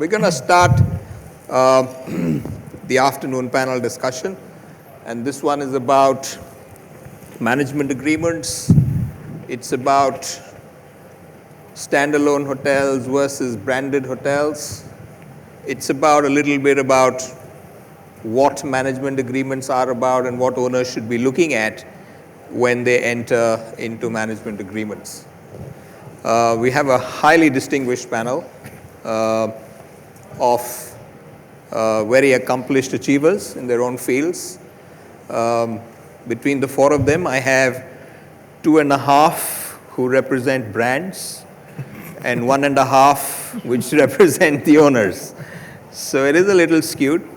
We're going to start uh, the afternoon panel discussion, and this one is about management agreements. It's about standalone hotels versus branded hotels. It's about a little bit about what management agreements are about and what owners should be looking at when they enter into management agreements. We have a highly distinguished panel of very accomplished achievers in their own fields. Between the four of them, I have 2.5 who represent brands and 1.5 which represent the owners. So it is a little skewed,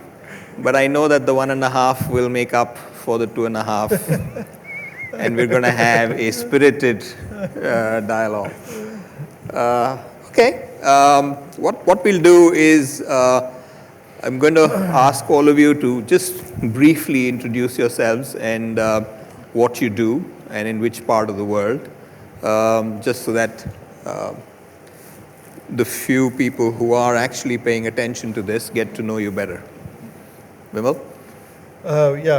but I know that the 1.5 will make up for the 2.5. And we're going to have a spirited dialogue. Okay. What we'll do is I'm going to ask all of you to just briefly introduce yourselves and what you do and in which part of the world, just so that the few people who are actually paying attention to this get to know you better. Vimal?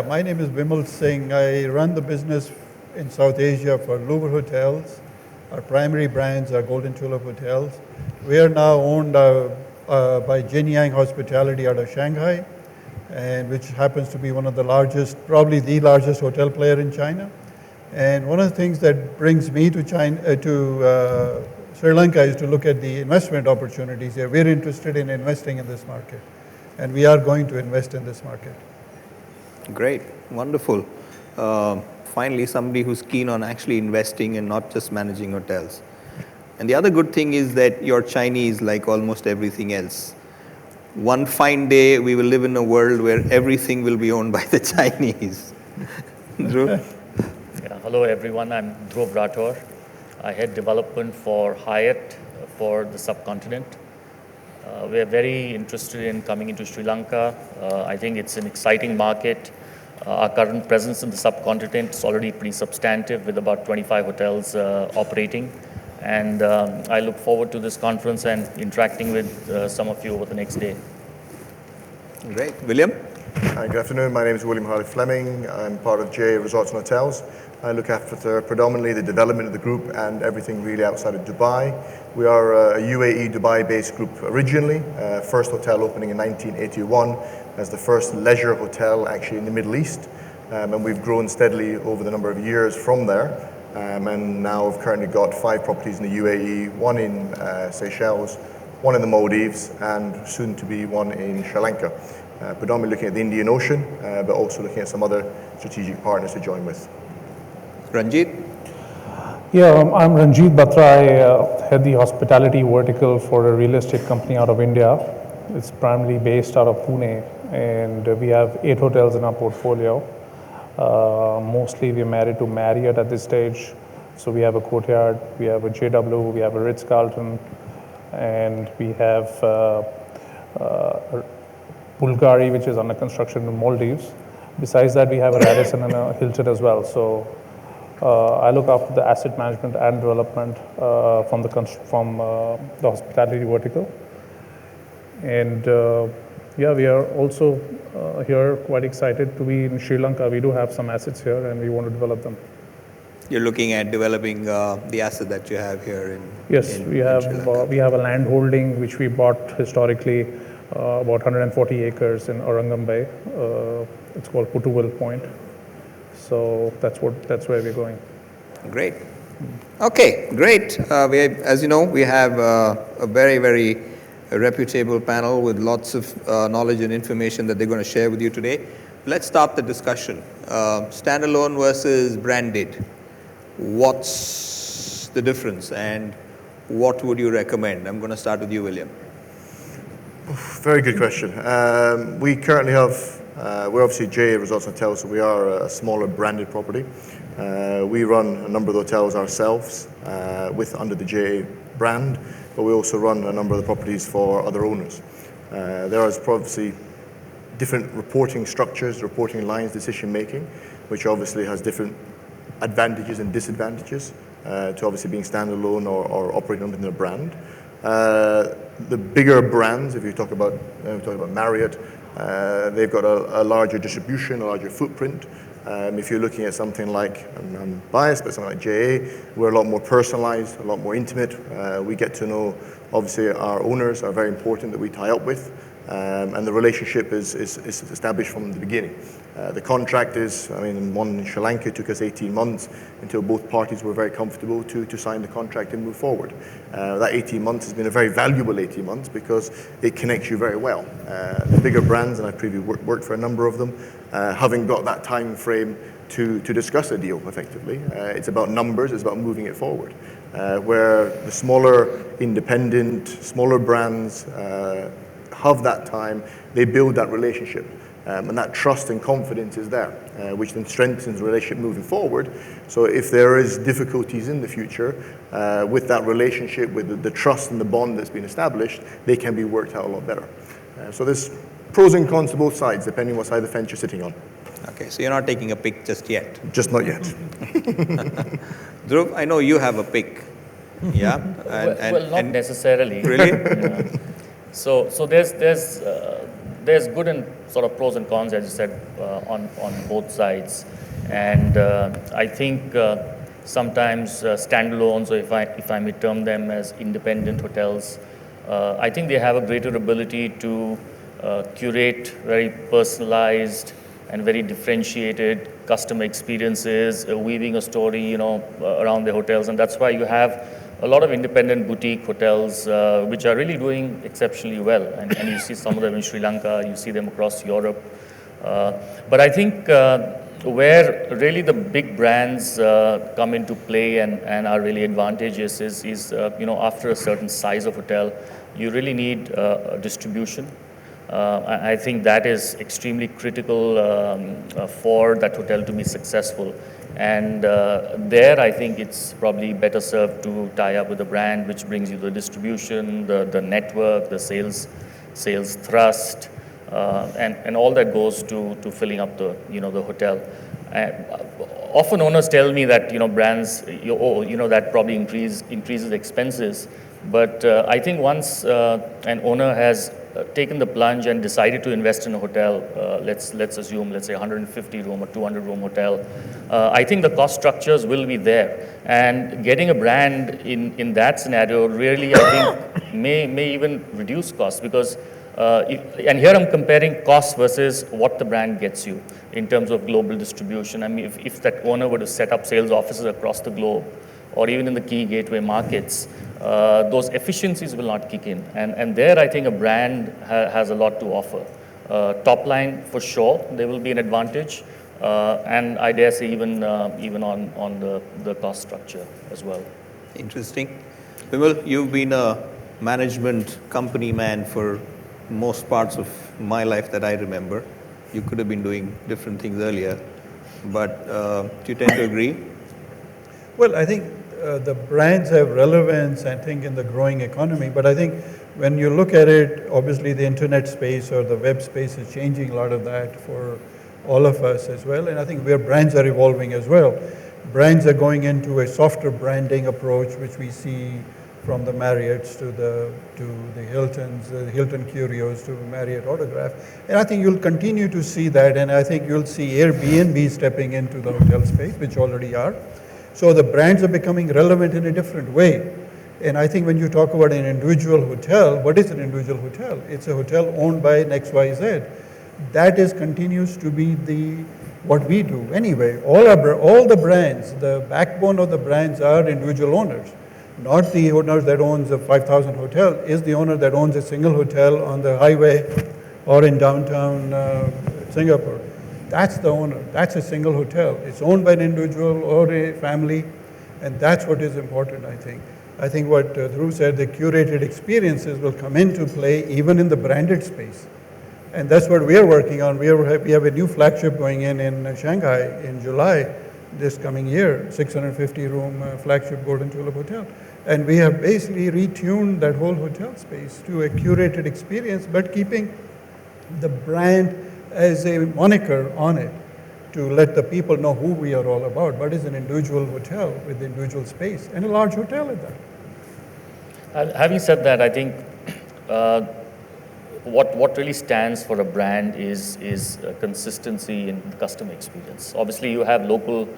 My name is Vimal Singh. I run the business in South Asia for Louvre Hotels. Our primary brands are Golden Tulip Hotels. We are now owned by Jin Yang Hospitality out of Shanghai, and which happens to be one of the largest, probably the largest hotel player in China. And one of the things that brings me to Sri Lanka is to look at the investment opportunities here. We're interested in investing in this market, and we are going to invest in this market. Great, wonderful. Finally, somebody who's keen on actually investing and not just managing hotels. And the other good thing is that you're Chinese like almost everything else. One fine day, we will live in a world where everything will be owned by the Chinese. Dhruva? Yeah, hello everyone, I'm Dhruva Rathore. I head development for Hyatt for the Subcontinent. We're very interested in coming into Sri Lanka. I think it's an exciting market. Our current presence in the subcontinent is already pretty substantive with about 25 hotels operating. And I look forward to this conference and interacting with some of you over the next day. Great. William? Hi, good afternoon. My name is William Harley-Fleming. I'm part of JA Resorts and Hotels. I look after predominantly the development of the group and everything really outside of Dubai. We are a UAE Dubai-based group originally. First hotel opening in 1981 as the first leisure hotel actually in the Middle East. And we've grown steadily over the number of years from there. And now we've currently got 5 properties in the UAE, 1 in Seychelles, 1 in the Maldives, and soon to be 1 in Sri Lanka. Predominantly looking at the Indian Ocean, but also looking at some other strategic partners to join with. Ranjit? Yeah, I'm Ranjit Batra. I head the hospitality vertical for a real estate company out of India. It's primarily based out of Pune, and we have 8 hotels in our portfolio. Mostly we're married to Marriott at this stage. So we have a Courtyard, we have a JW, we have a Ritz-Carlton, and we have Bulgari, which is under construction in Maldives. Besides that, we have a Radisson and a Hilton as well. So I look after the asset management and development from the hospitality vertical. And we are also here quite excited to be in Sri Lanka. We do have some assets here and we want to develop them. You're looking at developing the asset that you have here in Yes, in we have Sri Lanka. we have a land holding which we bought historically, about 140 acres in Aurangam Bay. It's called Putuval Point. So that's where we're going. Great. Okay, great. As you know, we have a very, very reputable panel with lots of knowledge and information that they're going to share with you today. Let's start the discussion. Standalone versus branded. What's the difference and what would you recommend? I'm going to start with you, William. Very good question. We currently have, we're obviously JA Resorts and Hotels, so we are a smaller branded property. We run a number of the hotels ourselves under the JA brand, but we also run a number of the properties for other owners. There is obviously different reporting structures, reporting lines, decision making, which obviously has different advantages and disadvantages to obviously being standalone or operating under the brand. the bigger brands, if you talk about Marriott, they've got a larger distribution, a larger footprint. If you're looking at something like, I'm biased, but something like JA, we're a lot more personalized, a lot more intimate. We get to know, obviously, our owners are very important that we tie up with, and the relationship is established from the beginning. The contract is, one in Sri Lanka took us 18 months until both parties were very comfortable to sign the contract and move forward. That 18 months has been a very valuable 18 months because it connects you very well. The bigger brands, and I previously worked for a number of them, haven't got that time frame to discuss a deal effectively. It's about numbers, it's about moving it forward. Where the smaller independent, smaller brands have that time, they build that relationship. And that trust and confidence is there, which then strengthens the relationship moving forward. So if there is difficulties in the future with that relationship, with the trust and the bond that's been established, they can be worked out a lot better. So there's pros and cons to both sides, depending what side of the fence you're sitting on. Okay, so you're not taking a pick just yet. Just not yet. Dhruv, I know you have a pick. Yeah? Well, not necessarily. Really? Yeah. So there's good and sort of pros and cons, as you said, on both sides. And I think sometimes standalones, or if I may term them as independent hotels, I think they have a greater ability to curate very personalized and very differentiated customer experiences, weaving a story, around the hotels. And that's why you have a lot of independent boutique hotels, which are really doing exceptionally well. And you see some of them in Sri Lanka, you see them across Europe. But I think where really the big brands come into play and are really advantageous is after a certain size of hotel, you really need distribution. I think that is extremely critical for that hotel to be successful. And there, I think it's probably better served to tie up with a brand which brings you the distribution, the network, the sales thrust, and all that goes to filling up the hotel. Often owners tell me that brands that probably increases expenses, but I think once an owner has taken the plunge and decided to invest in a hotel, let's assume, let's say 150 room or 200 room hotel, I think the cost structures will be there. And getting a brand in that scenario really, I think, may even reduce costs because, and here I'm comparing costs versus what the brand gets you in terms of global distribution. I mean, if that owner were to set up sales offices across the globe, or even in the key gateway markets, those efficiencies will not kick in. And there, I think a brand has a lot to offer. Top line, for sure, there will be an advantage. And I dare say even on the cost structure as well. Interesting. Vimal, you've been a management company man for most parts of my life that I remember. You could have been doing different things earlier, but do you tend to agree? Well, I think the brands have relevance, I think, in the growing economy. But I think when you look at it, obviously the internet space or the web space is changing a lot of that for all of us as well. And I think where brands are evolving as well. Brands are going into a softer branding approach, which we see from the Marriotts to the Hiltons, the Hilton Curios to Marriott Autograph. And I think you'll continue to see that. And I think you'll see Airbnb stepping into the hotel space, which already are. So the brands are becoming relevant in a different way. And I think when you talk about an individual hotel, what is an individual hotel? It's a hotel owned by an XYZ. That continues to be what we do anyway. All the brands, the backbone of the brands are individual owners. Not the owners that owns a 5,000 hotel, is the owner that owns a single hotel on the highway or in downtown Singapore. That's the owner. That's a single hotel. It's owned by an individual or a family, and that's what is important, I think. I think what Dhruv said, the curated experiences will come into play even in the branded space. And that's what we are working on. We have a new flagship going in Shanghai in July this coming year, 650 room flagship Golden Tulip Hotel. And we have basically retuned that whole hotel space to a curated experience, but keeping the brand as a moniker on it to let the people know who we are all about. But it's an individual hotel with individual space and a large hotel at that. Having said that, I think what really stands for a brand is consistency in the customer experience. Obviously, you have local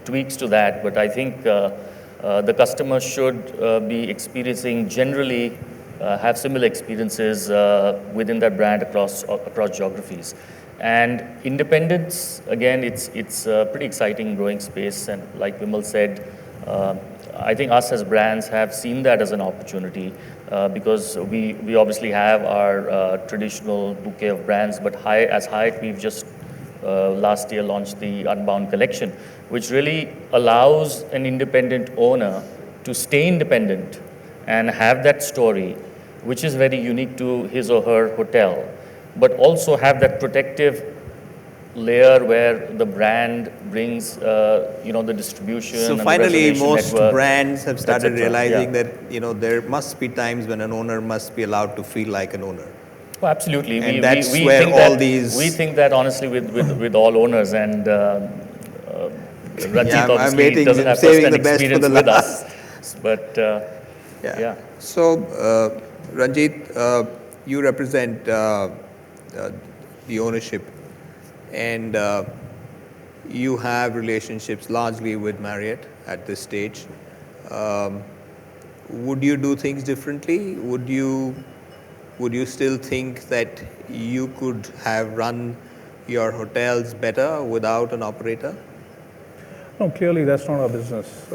tweaks to that, but I think the customer should be experiencing generally have similar experiences within that brand across geographies. And independence, again, it's a pretty exciting growing space, and like Vimal said, I think us as brands have seen that as an opportunity because we obviously have our traditional bouquet of brands, but as Hyatt, we've just last year launched the Unbound collection, which really allows an independent owner to stay independent and have that story, which is very unique to his or her hotel, but also have that protective layer where the brand brings, the distribution. So and finally, the most network, brands have started etc. realizing Yeah. that there must be times when an owner must be allowed to feel like an owner. Oh, absolutely. And that's where think all that, these- We think that honestly with all owners, and Ranjit Yeah, I'm obviously waiting, doesn't have saving first-hand the best for experience the with last. us, but yeah. So, Ranjit, you represent the ownership, and you have relationships largely with Marriott at this stage. Would you do things differently? Would you still think that you could have run your hotels better without an operator? No, clearly that's not our business.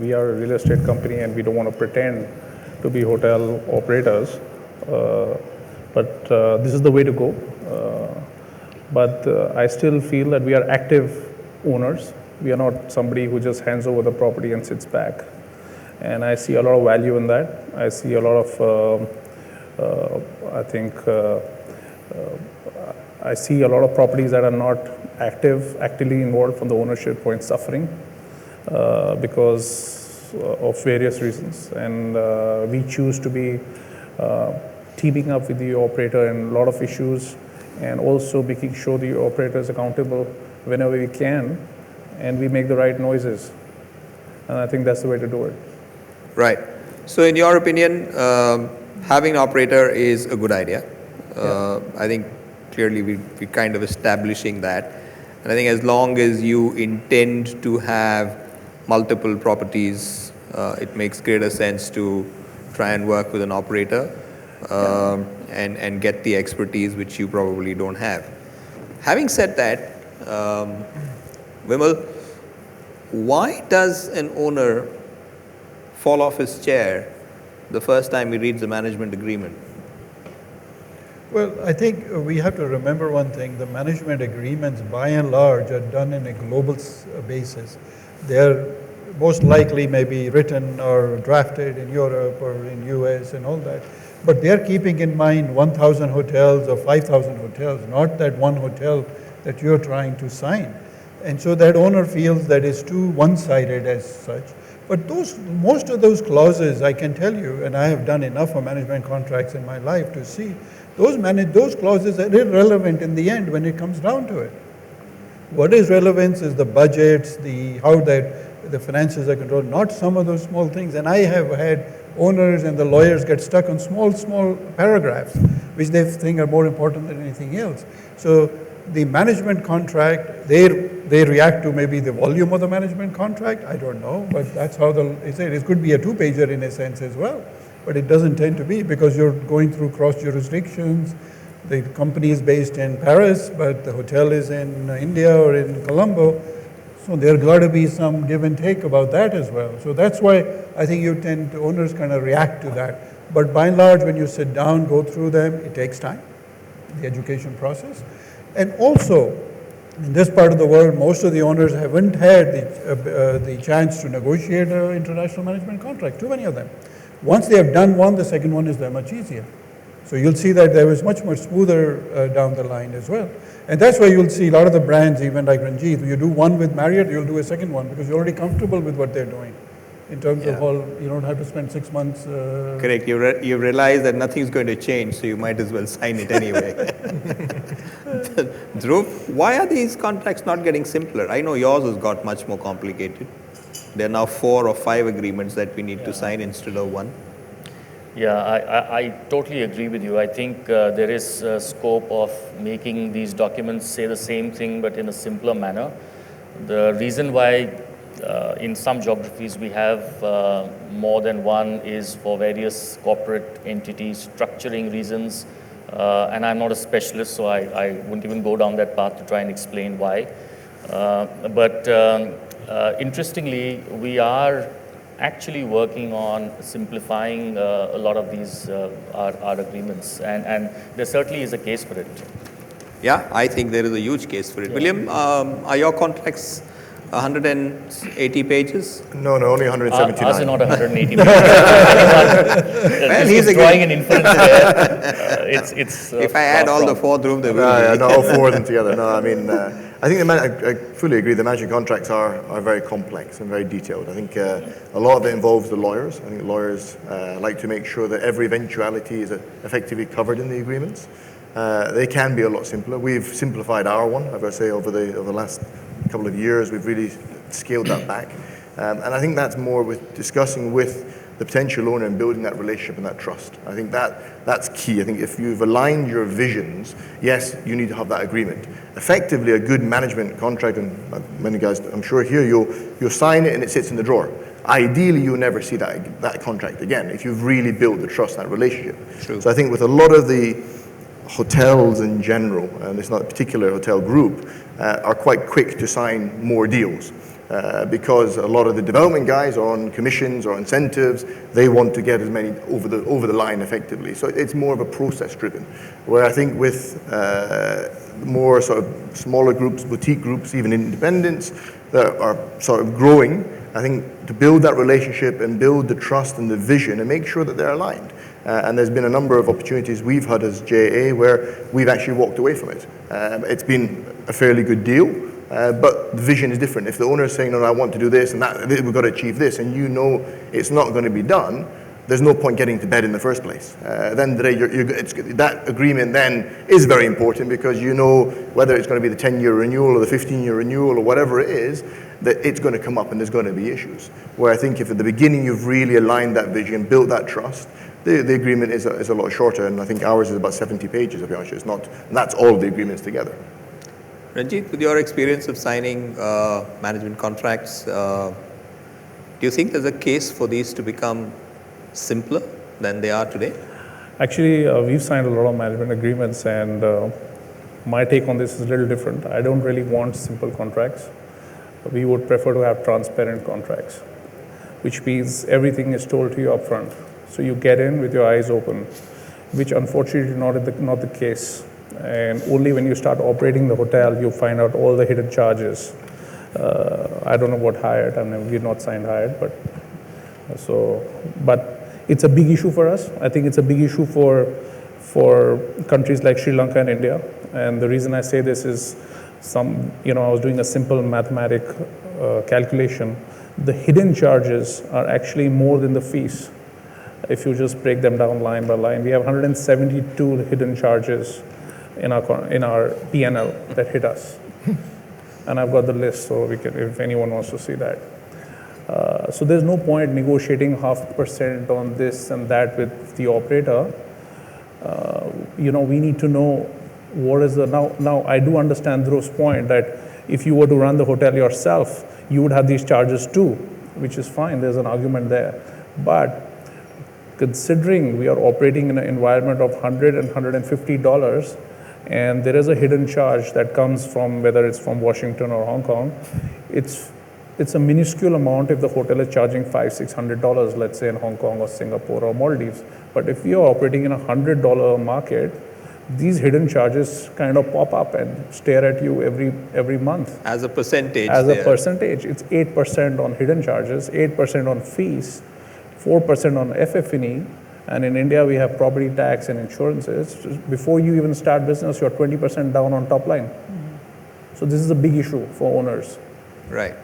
We are a real estate company and we don't want to pretend to be hotel operators. But this is the way to go. But I still feel that we are active owners. We are not somebody who just hands over the property and sits back. And I see a lot of value in that. I see a lot of, I see a lot of properties that are not actively involved from the ownership point suffering because of various reasons. And we choose to be teaming up with the operator in a lot of issues, and also making sure the operator is accountable whenever we can, and we make the right noises. And I think that's the way to do it. Right. So in your opinion, having an operator is a good idea. I think clearly we're kind of establishing that. And I think as long as you intend to have multiple properties, it makes greater sense to try and work with an operator and get the expertise which you probably don't have. Having said that, Vimal, why does an owner fall off his chair the first time he reads the management agreement? Well, I think we have to remember one thing. The management agreements, by and large, are done in a global basis. They're most likely maybe written or drafted in Europe or in US and all that. But they're keeping in mind 1,000 hotels or 5,000 hotels, not that one hotel that you're trying to sign. And so that owner feels that it's too one-sided as such. But most of those clauses, I can tell you, and I have done enough of management contracts in my life to see, those clauses are irrelevant in the end when it comes down to it. What is relevant is the budgets, how the finances are controlled, not some of those small things. And I have had owners and the lawyers get stuck on small paragraphs, which they think are more important than anything else. So the management contract, they react to maybe the volume of the management contract. I don't know, but that's how they say it. It could be a two-pager in a sense as well, but it doesn't tend to be because you're going through cross jurisdictions. The company is based in Paris, but the hotel is in India or in Colombo. So there's got to be some give and take about that as well. So that's why I think owners kind of react to that. But by and large, when you sit down, go through them, it takes time, the education process. And also, in this part of the world, most of the owners haven't had the chance to negotiate an international management contract, too many of them. Once they have done one, the second one is that much easier. So you'll see that there is much smoother down the line as well. And that's why you'll see a lot of the brands, even like Ranjit, you do one with Marriott, you'll do a second one because you're already comfortable with what they're doing. In terms of all, you don't have to spend 6 months. Correct. You realize that nothing's going to change, so you might as well sign it anyway. Dhruv, why are these contracts not getting simpler? I know yours has got much more complicated. There are now 4 or 5 agreements that we need to sign instead of 1. Yeah, I totally agree with you. I think there is scope of making these documents say the same thing but in a simpler manner. The reason why in some geographies we have more than one is for various corporate entities, structuring reasons, and I'm not a specialist, so I wouldn't even go down that path to try and explain why. But interestingly, we are actually working on simplifying a lot of these our agreements, and there certainly is a case for it. Yeah, I think there is a huge case for it. William, are your contracts 180 pages? No, only Ours are 179. not 180 pages. Well, he's a drawing an inference there. It's If I add all the four through, there will Yeah, be. not all four of them together. No, I mean, I think I fully agree. The management contracts are very complex and very detailed. I think a lot of it involves the lawyers. I think lawyers like to make sure that every eventuality is effectively covered in the agreements. They can be a lot simpler. We've simplified our one, I've got to say, over the last couple of years. We've really scaled that back. And I think that's more with discussing with the potential owner and building that relationship and that trust. I think that's key. I think if you've aligned your visions, yes, you need to have that agreement. Effectively, a good management contract, and many guys, I'm sure here, you'll sign it and it sits in the drawer. Ideally, you'll never see that contract again if you've really built the trust, that relationship. True. So I think with a lot of the hotels in general, and it's not a particular hotel group, are quite quick to sign more deals. Because a lot of the development guys are on commissions or incentives, they want to get as many over the line effectively. So it's more of a process driven. Where I think with more sort of smaller groups, boutique groups, even independents that are sort of growing, I think to build that relationship and build the trust and the vision and make sure that they're aligned. And there's been a number of opportunities we've had as JA where we've actually walked away from it. It's been a fairly good deal. But the vision is different. If the owner is saying, no, I want to do this and that, we've got to achieve this, and you know it's not going to be done, there's no point getting to bed in the first place. Then that agreement then is very important because you know whether it's going to be the 10-year renewal or the 15-year renewal or whatever it is, that it's going to come up and there's going to be issues. Where I think if at the beginning you've really aligned that vision, built that trust, the agreement is a lot shorter, and I think ours is about 70 pages, to be honest. It's not, and that's all the agreements together. Ranjit, with your experience of signing management contracts, do you think there's a case for these to become simpler than they are today? Actually, we've signed a lot of management agreements, and my take on this is a little different. I don't really want simple contracts. We would prefer to have transparent contracts, which means everything is told to you upfront. So you get in with your eyes open, which unfortunately is not the case. And only when you start operating the hotel, you find out all the hidden charges. I don't know what Hyatt, I mean, we've not signed Hyatt, but it's a big issue for us. I think it's a big issue for countries like Sri Lanka and India. And the reason I say this is I was doing a simple mathematic calculation. The hidden charges are actually more than the fees. If you just break them down line by line, we have 172 hidden charges in our P&L that hit us. And I've got the list, so we can, if anyone wants to see that. So there's no point negotiating 0.5% on this and that with the operator. We need to know what is the, now I do understand Dhruva's point that if you were to run the hotel yourself, you would have these charges too, which is fine, there's an argument there. But considering we are operating in an environment of $100 and $150, and there is a hidden charge that comes from whether it's from Washington or Hong Kong, it's a minuscule amount if the hotel is charging $500-600, let's say in Hong Kong or Singapore or Maldives. But if you're operating in a $100 market, these hidden charges kind of pop up and stare at you every month. As a percentage. A percentage, it's 8% on hidden charges, 8% on fees, 4% on FF&E. And in India, we have property tax and insurances. Before you even start business, you're 20% down on top line. So this is a big issue for owners. Right.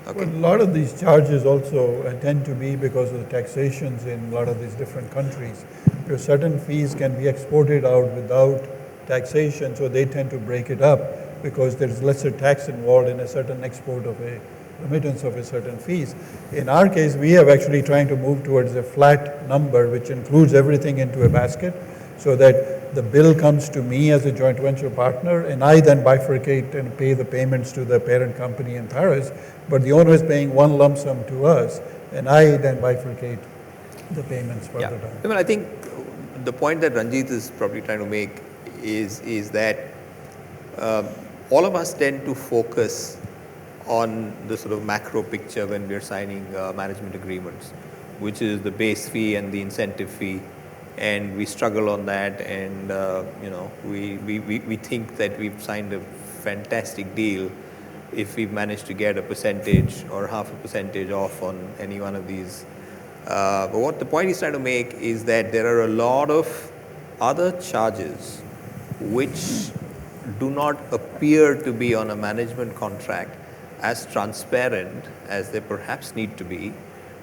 Okay. Well, a lot of these charges also tend to be because of the taxations in a lot of these different countries. Because certain fees can be exported out without taxation, so they tend to break it up because there's lesser tax involved in a certain export of a remittance of a certain fees. In our case, we have actually trying to move towards a flat number which includes everything into a basket so that the bill comes to me as a joint venture partner and I then bifurcate and pay the payments to the parent company in Paris, but the owner is paying one lump sum to us and I then bifurcate the payments further Yeah. down. I mean, I think the point that Ranjit is probably trying to make is that all of us tend to focus on the sort of macro picture when we're signing management agreements, which is the base fee and the incentive fee, and we struggle on that, and we think that we've signed a fantastic deal if we've managed to get a percentage or half a percentage off on any one of these. But what the point he's trying to make is that there are a lot of other charges which do not appear to be on a management contract as transparent as they perhaps need to be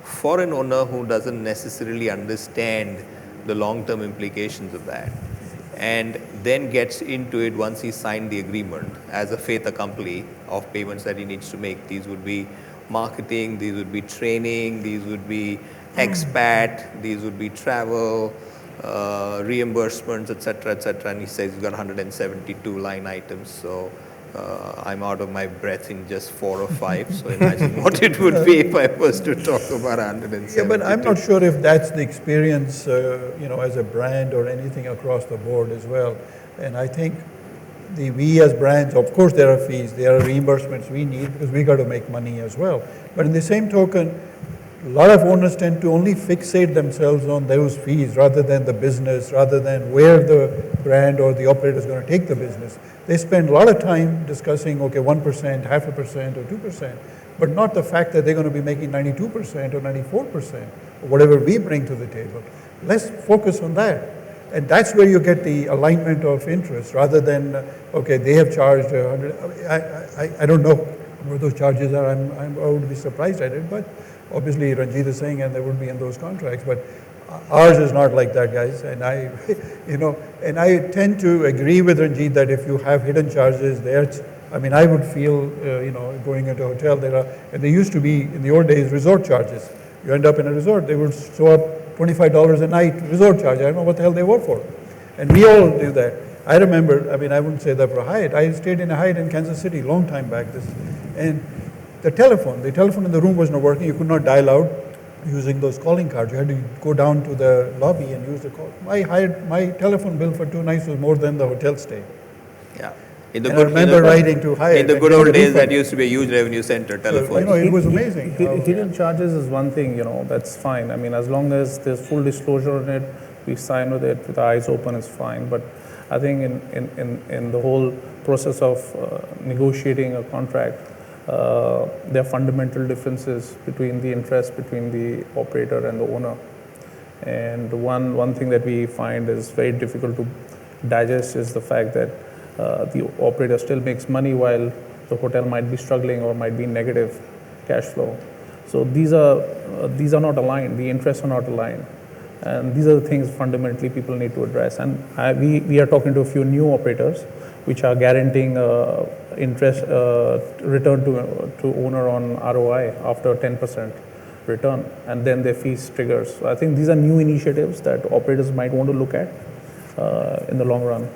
for an owner who doesn't necessarily understand the long-term implications of that, and then gets into it once he's signed the agreement as a fait accompli of payments that he needs to make. These would be marketing, these would be training, these would be expat, these would be travel, reimbursements, etc., and he says he's got 172 line items, so I'm out of my breath in just 4 or 5, so imagine what it would be if I was to talk about 172. Yeah, but I'm not sure if that's the experience, as a brand or anything across the board as well. And I think we as brands, of course there are fees, there are reimbursements we need because we got to make money as well. But in the same token, a lot of owners tend to only fixate themselves on those fees rather than the business, rather than where the brand or the operator is going to take the business. They spend a lot of time discussing, okay, 1%, 0.5% or 2%, but not the fact that they're going to be making 92% or 94%, or whatever we bring to the table. Let's focus on that. And that's where you get the alignment of interest rather than, okay, they have charged 100. I don't know what those charges are. I would be surprised at it, but obviously Ranjit is saying, and they would be in those contracts, but ours is not like that, guys. And I tend to agree with Ranjit that if you have hidden charges there, I would feel, going into a hotel, and there used to be, in the old days, resort charges. You end up in a resort, they would show up $25 a night resort charge. I don't know what the hell they were for. And we all do that. I remember, I wouldn't say that for Hyatt. I stayed in a Hyatt in Kansas City a long time back. And the telephone in the room was not working. You could not dial out using those calling cards. You had to go down to the lobby and use the call. My telephone bill for 2 nights was more than the hotel stay. Yeah. I remember writing to Hyatt. In the good old days, that used to be a huge revenue center, telephone. It was amazing. Hidden charges is one thing, that's fine. As long as there's full disclosure on it, we sign with it with eyes open, it's fine. But I think in the whole process of negotiating a contract, there are fundamental differences between the interest between the operator and the owner. And one thing that we find is very difficult to digest is the fact that the operator still makes money while the hotel might be struggling or might be negative cash flow. So these are not aligned. The interests are not aligned, and these are the things fundamentally people need to address. And we are talking to a few new operators, which are guaranteeing interest return to owner on ROI after 10% return, and then their fees triggers. So I think these are new initiatives that operators might want to look at in the long run.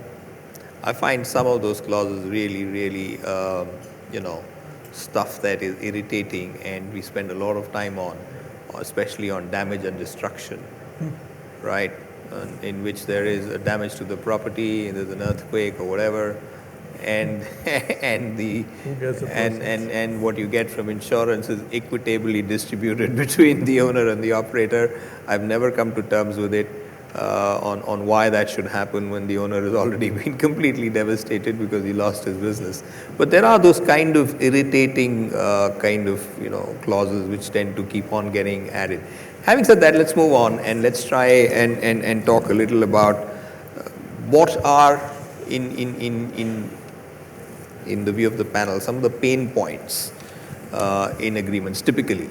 I find some of those clauses really, stuff that is irritating, and we spend a lot of time on, especially on damage and destruction, right? In which there is a damage to the property, and there's an earthquake or whatever, and and what you get from insurance is equitably distributed between the owner and the operator. I've never come to terms with it. On why that should happen when the owner has already been completely devastated because he lost his business. But there are those kind of irritating clauses which tend to keep on getting added. Having said that, let's move on and let's try and talk a little about what are in the view of the panel some of the pain points in agreements typically.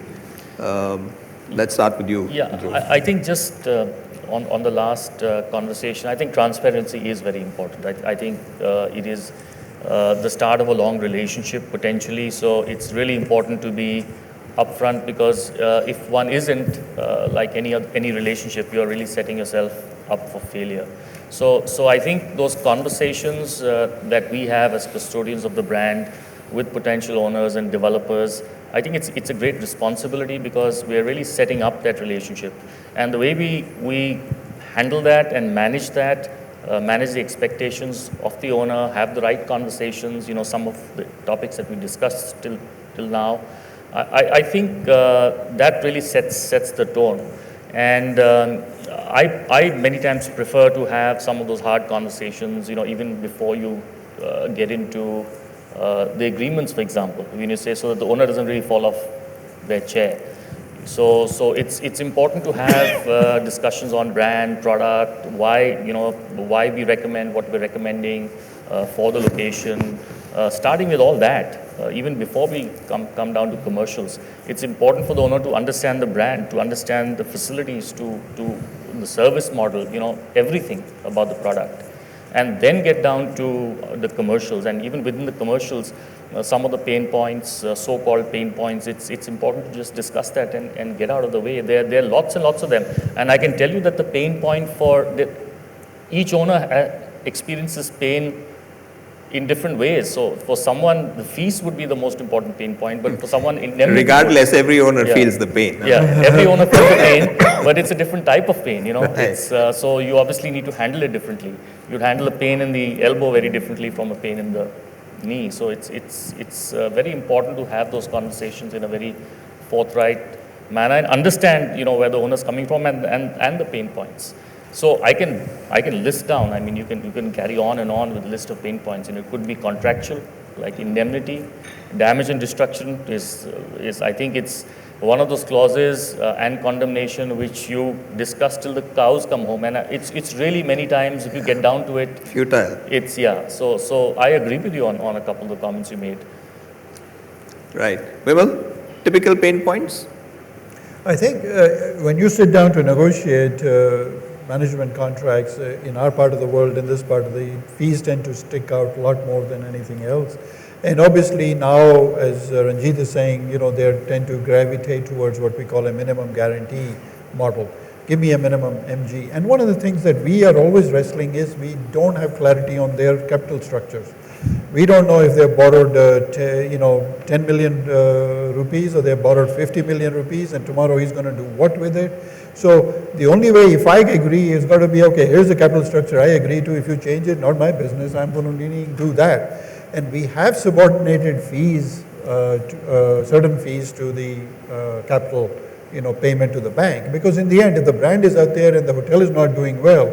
Let's start with you. Yeah, I think just on the last conversation, I think transparency is very important. I think it is the start of a long relationship potentially. So it's really important to be upfront, because if one isn't, like any relationship, you're really setting yourself up for failure. So I think those conversations that we have as custodians of the brand with potential owners and developers, I think it's a great responsibility, because we're really setting up that relationship. And the way we handle that and manage that, manage the expectations of the owner, have the right conversations, some of the topics that we discussed till now, I think that really sets the tone. And I many times prefer to have some of those hard conversations, even before you get into the agreements, for example, when you say, so that the owner doesn't really fall off their chair. So it's important to have discussions on brand, product, why we recommend what we're recommending for the location, starting with all that. Even before we come down to commercials, it's important for the owner to understand the brand, to understand the facilities, to the service model, everything about the product, and then get down to the commercials. And even within the commercials, some of the pain points, so-called pain points, it's important to just discuss that and get out of the way. There are lots and lots of them. And I can tell you that the pain point each owner experiences pain in different ways. So for someone, the fees would be the most important pain point, but for someone, regardless, every owner feels the pain. Yeah, every owner feels the pain, but it's a different type of pain, Right. It's, so you obviously need to handle it differently. You'd handle a pain in the elbow very differently from a pain in the knee. So it's very important to have those conversations in a very forthright manner and understand, where the owner's coming from and the pain points. So I can list down. I mean, you can carry on and on with a list of pain points, and it could be contractual, like indemnity, damage and destruction is I think it's one of those clauses, and condemnation, which you discuss till the cows come home, and it's really many times, if you get down to it, Futile. It's So I agree with you on a couple of the comments you made. Right. Vimal, typical pain points? I think when you sit down to negotiate management contracts in our part of the world, in this part of the fees tend to stick out a lot more than anything else. And obviously now, as Ranjit is saying, they tend to gravitate towards what we call a minimum guarantee model. Give me a minimum MG. And one of the things that we are always wrestling is we don't have clarity on their capital structures. We don't know if they've borrowed 10 million rupees, or they've borrowed 50 million rupees, and tomorrow he's going to do what with it. So the only way, if I agree, is got to be, okay, here's the capital structure I agree to. If you change it, not my business, I'm going to really do that. And we have subordinated fees, certain fees to the capital payment to the bank. Because in the end, if the brand is out there and the hotel is not doing well,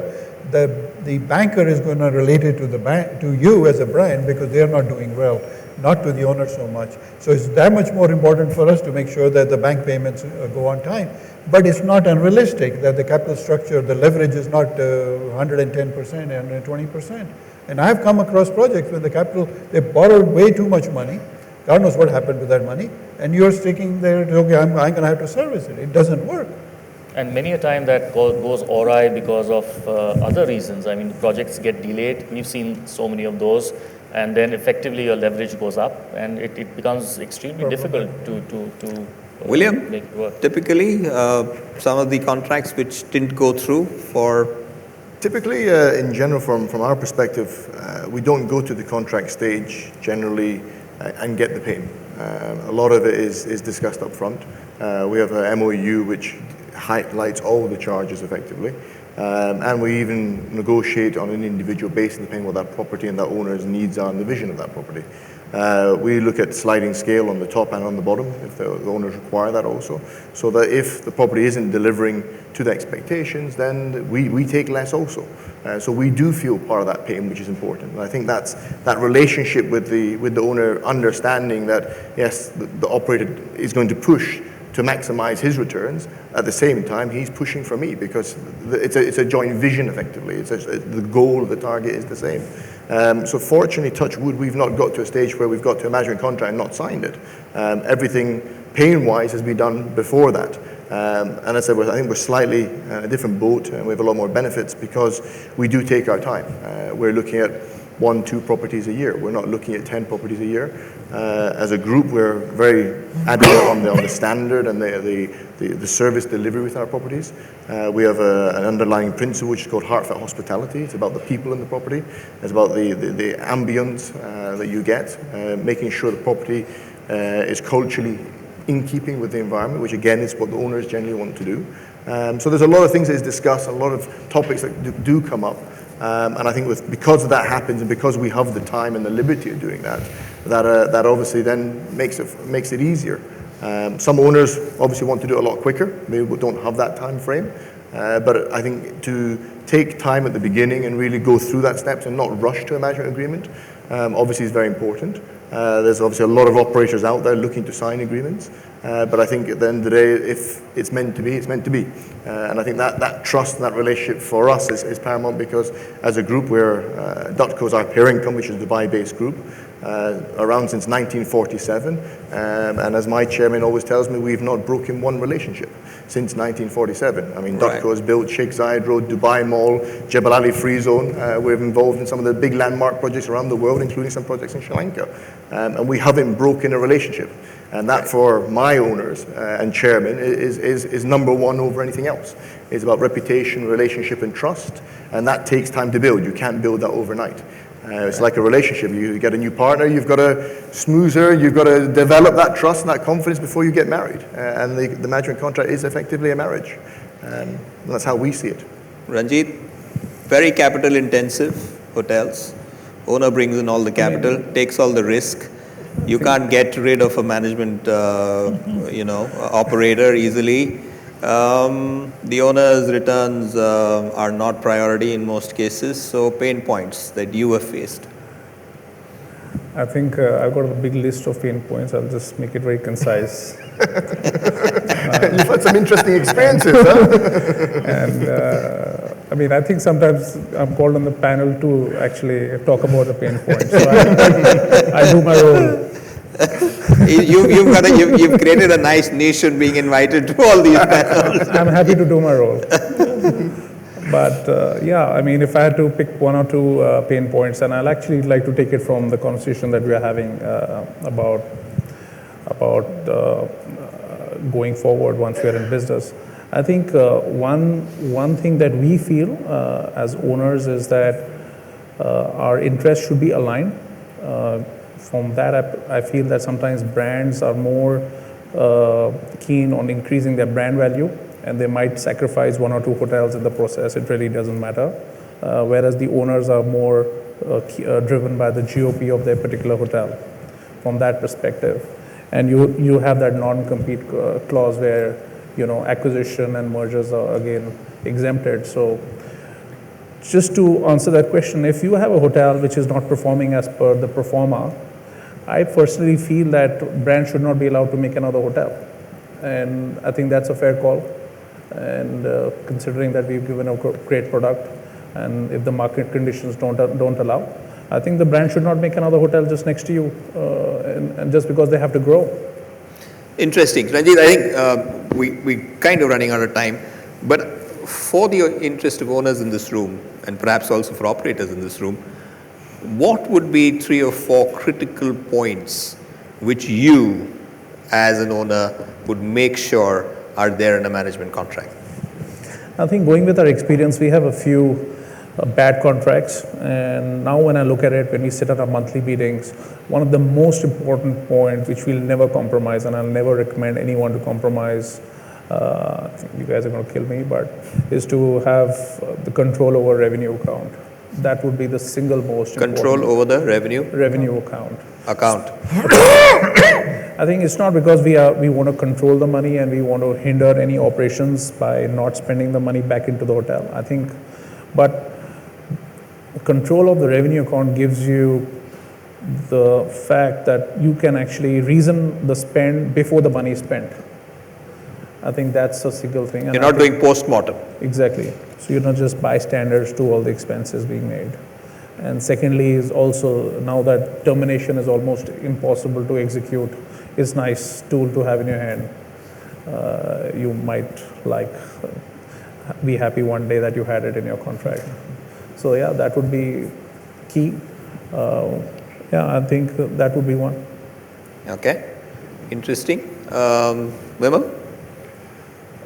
the banker is going to relate it to the bank, to you as a brand, because they are not doing well, not to the owner so much. So it's that much more important for us to make sure that the bank payments go on time. But it's not unrealistic that the capital structure, the leverage is not 110%, 120%. And I've come across projects when the capital, they borrowed way too much money. God knows what happened to that money. And you're sticking there, okay, I'm going to have to service it. It doesn't work. And many a time that goes awry because of other reasons. I mean, projects get delayed. We've seen so many of those. And then effectively your leverage goes up, and it becomes extremely difficult to William, make it work. typically some of the contracts which didn't go through for... Typically, in general, from our perspective, we don't go to the contract stage generally and get the payment. A lot of it is discussed up front. We have a MOU which highlights all the charges effectively. And we even negotiate on an individual basis depending on what that property and that owner's needs are and the vision of that property. We look at sliding scale on the top and on the bottom if the owners require that also, so that if the property isn't delivering to the expectations, then we take less also. So we do feel part of that pain, which is important. And I think that's that relationship with the owner, understanding that yes, the operator is going to push to maximize his returns. At the same time, he's pushing for me because it's a joint vision effectively. The goal, the target is the same. So fortunately, touch wood, we've not got to a stage where we've got to a management contract and not signed it. Everything pain-wise has been done before that. And as I said, I think we're slightly a different boat, and we have a lot more benefits because we do take our time. We're looking at 1-2 properties a year. We're not looking at 10 properties a year. As a group, we're very adamant on the standard and the service delivery with our properties. We have an underlying principle which is called heartfelt hospitality. It's about the people in the property. It's about the ambience that you get, making sure the property is culturally in keeping with the environment, which again is what the owners generally want to do. So there's a lot of things that is discussed, a lot of topics that do come up. And I think because that happens and because we have the time and the liberty of doing that obviously then makes it easier. Some owners obviously want to do it a lot quicker. Maybe don't have that time frame. But I think to take time at the beginning and really go through that steps and not rush to a management agreement obviously is very important. There's obviously a lot of operators out there looking to sign agreements. But I think at the end of the day, if it's meant to be, it's meant to be. And I think that trust and that relationship for us is paramount because as a group, Dutco is our parent company, which is a Dubai-based group, around since 1947. And as my chairman always tells me, we've not broken one relationship since 1947. I mean, Dutco has built Sheikh Zayed Road, Dubai Mall, Jebel Ali Free Zone. We're involved in some of the big landmark projects around the world, including some projects in Sri Lanka. And we haven't broken a relationship. And that for my owners and chairman is number one over anything else. It's about reputation, relationship, and trust. And that takes time to build. You can't build that overnight. It's like a relationship. You get a new partner, you've got to smooth her, you've got to develop that trust and that confidence before you get married. And the management contract is effectively a marriage. And that's how we see it. Ranjit, very capital intensive hotels. Owner brings in all the capital, takes all the risk. You can't get rid of a management, operator easily. The owner's returns are not priority in most cases. So pain points that you have faced. I think I've got a big list of pain points. I'll just make it very concise. You've had some interesting experiences, huh? And I think sometimes I'm called on the panel to actually talk about the pain points. So I do my role. You've created a nice nation being invited to all these panels. I'm happy to do my role. But if I had to pick one or two pain points, and I'll actually like to take it from the conversation that we are having about going forward once we are in business. I think one thing that we feel as owners is that our interests should be aligned. From that, I feel that sometimes brands are more keen on increasing their brand value, and they might sacrifice one or two hotels in the process. It really doesn't matter. Whereas the owners are more driven by the GOP of their particular hotel from that perspective. And you have that non-compete clause where, acquisition and mergers are again exempted. So just to answer that question, if you have a hotel which is not performing as per the pro forma, I personally feel that brand should not be allowed to make another hotel. And I think that's a fair call. And considering that we've given a great product, and if the market conditions don't allow, I think the brand should not make another hotel just next to you, and just because they have to grow. Interesting. Ranjit, I think we kind of running out of time, but for the interest of owners in this room, and perhaps also for operators in this room, what would be 3 or 4 critical points which you, as an owner, would make sure are there in a management contract? I think going with our experience, we have a few bad contracts, and now when I look at it, when we sit at our monthly meetings, one of the most important points which we'll never compromise, and I'll never recommend anyone to compromise, you guys are going to kill me, but is to have the control over revenue account. That would be the single most control important. Over the revenue account. I think it's not because we want to control the money and we want to hinder any operations by not spending the money back into the hotel. I think, but control of the revenue account gives you the fact that you can actually reason the spend before the money is spent. I think that's a single thing. You're not doing post-mortem. Exactly. So you're not just bystanders to all the expenses being made. And secondly is also, now that termination is almost impossible to execute, it's nice tool to have in your hand. You might be happy one day that you had it in your contract. So yeah, that would be key. Yeah, I think that would be one. Okay, interesting. Vimal?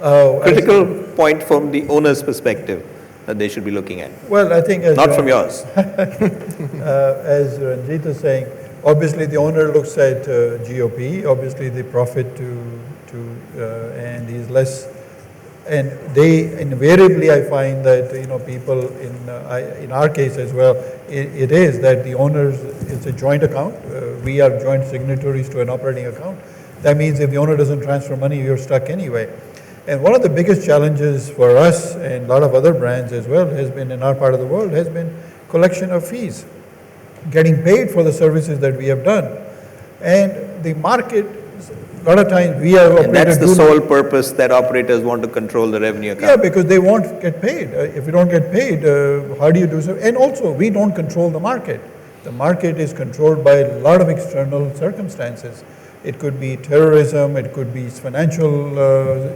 As- Critical point from the owner's perspective that they should be looking at, Well, I think not from yours. as Ranjit is saying, obviously the owner looks at GOP, obviously the profit and he's less, and they invariably, I find that people in our case as well, it is that the owners, it's a joint account. We are joint signatories to an operating account. That means if the owner doesn't transfer money, you're stuck anyway. And one of the biggest challenges for us and a lot of other brands as well has been in our part of the world has been collection of fees, getting paid for the services that we have done. And the market, a lot of times we are And that's the sole purpose that operators want to control the revenue account. Yeah, because they won't get paid. If you don't get paid, how do you do so? And also, we don't control the market. The market is controlled by a lot of external circumstances. It could be terrorism, it could be financial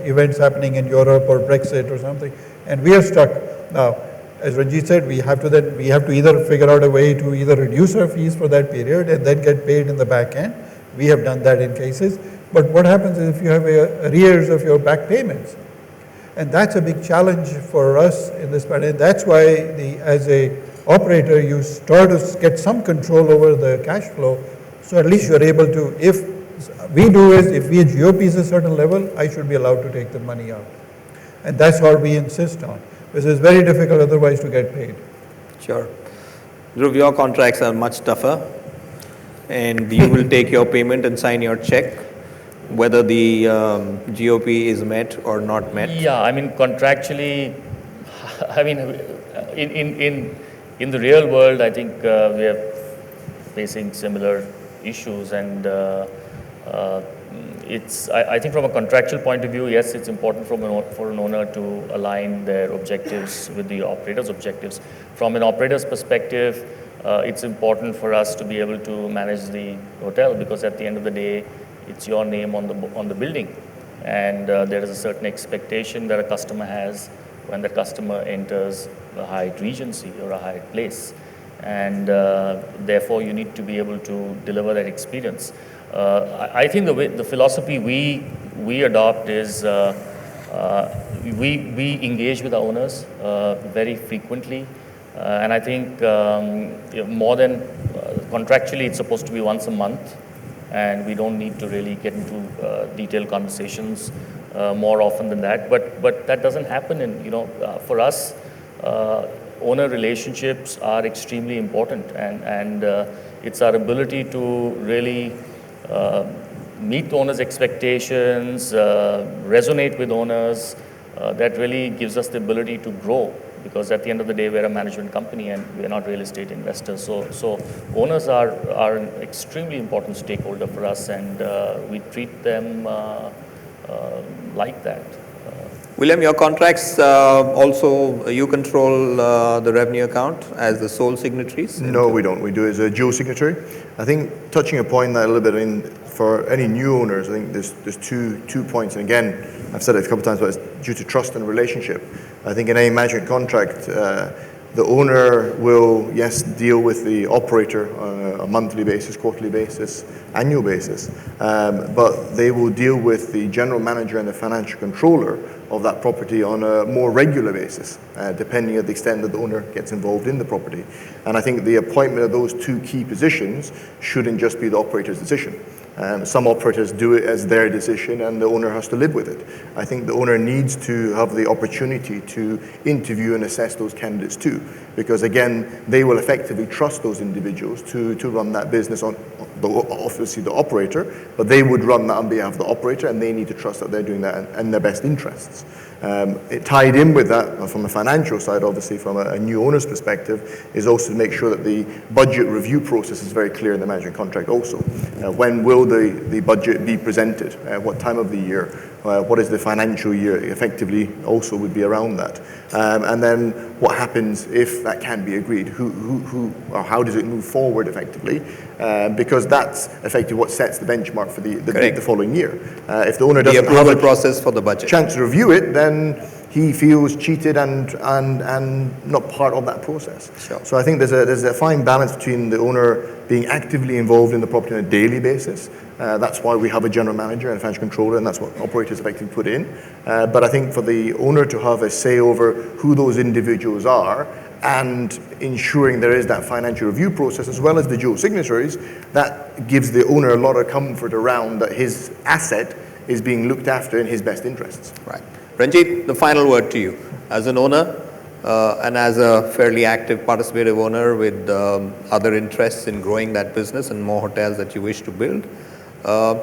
events happening in Europe or Brexit or something, and we are stuck. Now, as Ranjit said, we have to either figure out a way to either reduce our fees for that period and then get paid in the back end. We have done that in cases. But what happens is if you have arrears of your back payments, and that's a big challenge for us in this part. And that's why, as a operator, you start to get some control over the cash flow. So at least you're able to, if we GOP is a certain level, I should be allowed to take the money out. And that's what we insist on, because it's very difficult otherwise to get paid. Sure. Dhruv, your contracts are much tougher, and you will take your payment and sign your check, whether the GOP is met or not met. Yeah, I mean, contractually, I mean, in the real world, I think we are facing similar issues, and I think from a contractual point of view, yes, it's important for an owner to align their objectives with the operator's objectives. From an operator's perspective, it's important for us to be able to manage the hotel, because at the end of the day, it's your name on the building, and there is a certain expectation that a customer has when the customer enters a Hyatt Regency or a Hyatt place, and therefore you need to be able to deliver that experience. I think the philosophy we adopt is we engage with our owners very frequently, and I think more than contractually, it's supposed to be once a month, and we don't need to really get into detailed conversations more often than that. But that doesn't happen, and for us, owner relationships are extremely important, and it's our ability to really meet the owners' expectations, resonate with owners, that really gives us the ability to grow, because at the end of the day, we're a management company and we're not real estate investors. So owners are an extremely important stakeholder for us, and we treat them like that. William, your contracts also, you control the revenue account as the sole signatories? No, we don't. We do it as a dual signatory. I think touching upon that a little bit, for any new owners, I think there's two points. And again, I've said it a couple of times, but it's due to trust and relationship. I think in any management contract, the owner will, yes, deal with the operator on a monthly basis, quarterly basis, annual basis, but they will deal with the general manager and the financial controller of that property on a more regular basis, depending on the extent that the owner gets involved in the property. And I think the appointment of those two key positions shouldn't just be the operator's decision. Some operators do it as their decision, and the owner has to live with it. I think the owner needs to have the opportunity to interview and assess those candidates too, because again, they will effectively trust those individuals to run that business on, obviously the operator, but they would run that on behalf of the operator, and they need to trust that they're doing that in their best interests. It tied in with that from a financial side, obviously from a new owner's perspective, is also to make sure that the budget review process is very clear in the management contract also. When will the budget be presented? What time of the year? What is the financial year? Effectively also would be around that. And then what happens if that can be agreed? Who or how does it move forward effectively? Because that's effectively what sets the benchmark for the following year. If the owner doesn't have a process for the budget chance to review it, then he feels cheated and not part of that process. Sure. So I think there's a fine balance between the owner being actively involved in the property on a daily basis. That's why we have a general manager and a financial controller, and that's what operators effectively put in. But I think for the owner to have a say over who those individuals are and ensuring there is that financial review process as well as the dual signatories, that gives the owner a lot of comfort around that his asset is being looked after in his best interests. Right. Ranjit, the final word to you. As an owner and as a fairly active participative owner with other interests in growing that business and more hotels that you wish to build,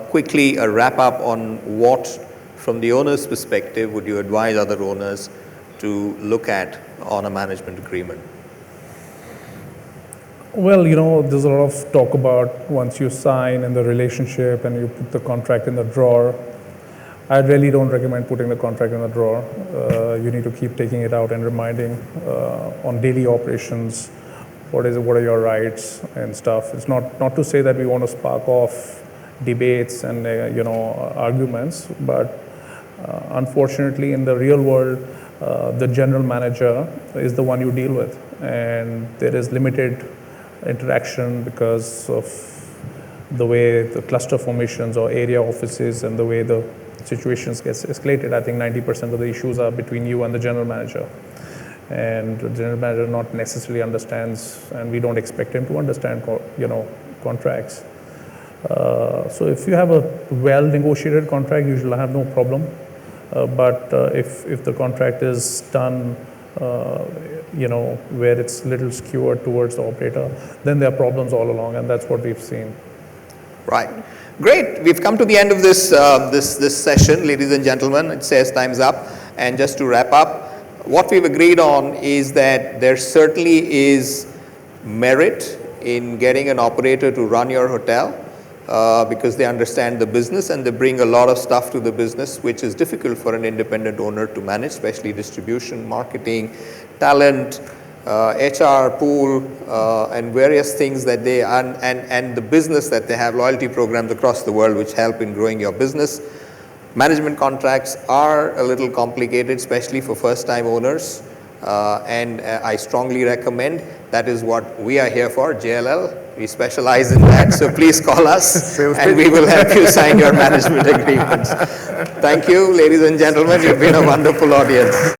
quickly a wrap up on what, from the owner's perspective, would you advise other owners to look at on a management agreement? Well, there's a lot of talk about once you sign and the relationship and you put the contract in the drawer. I really don't recommend putting the contract in the drawer. You need to keep taking it out and reminding on daily operations what are your rights and stuff. It's not to say that we want to spark off debates and arguments, but unfortunately in the real world, the general manager is the one you deal with, and there is limited interaction because of the way the cluster formations or area offices and the way the situations gets escalated. I think 90% of the issues are between you and the general manager, and the general manager not necessarily understands, and we don't expect him to understand contracts. So if you have a well negotiated contract, you should have no problem. But if the contract is done where it's a little skewed towards the operator, then there are problems all along, and that's what we've seen. Right. Great. We've come to the end of this session, ladies and gentlemen. It says time's up. And just to wrap up, what we've agreed on is that there certainly is merit in getting an operator to run your hotel because they understand the business and they bring a lot of stuff to the business, which is difficult for an independent owner to manage, especially distribution, marketing, talent, HR pool, and various things that they and the business that they have, loyalty programs across the world which help in growing your business. Management contracts are a little complicated, especially for first-time owners, and I strongly recommend. That is what we are here for, JLL. We specialize in that, so please call us and we will help you sign your management agreements. Thank you, ladies and gentlemen. You've been a wonderful audience.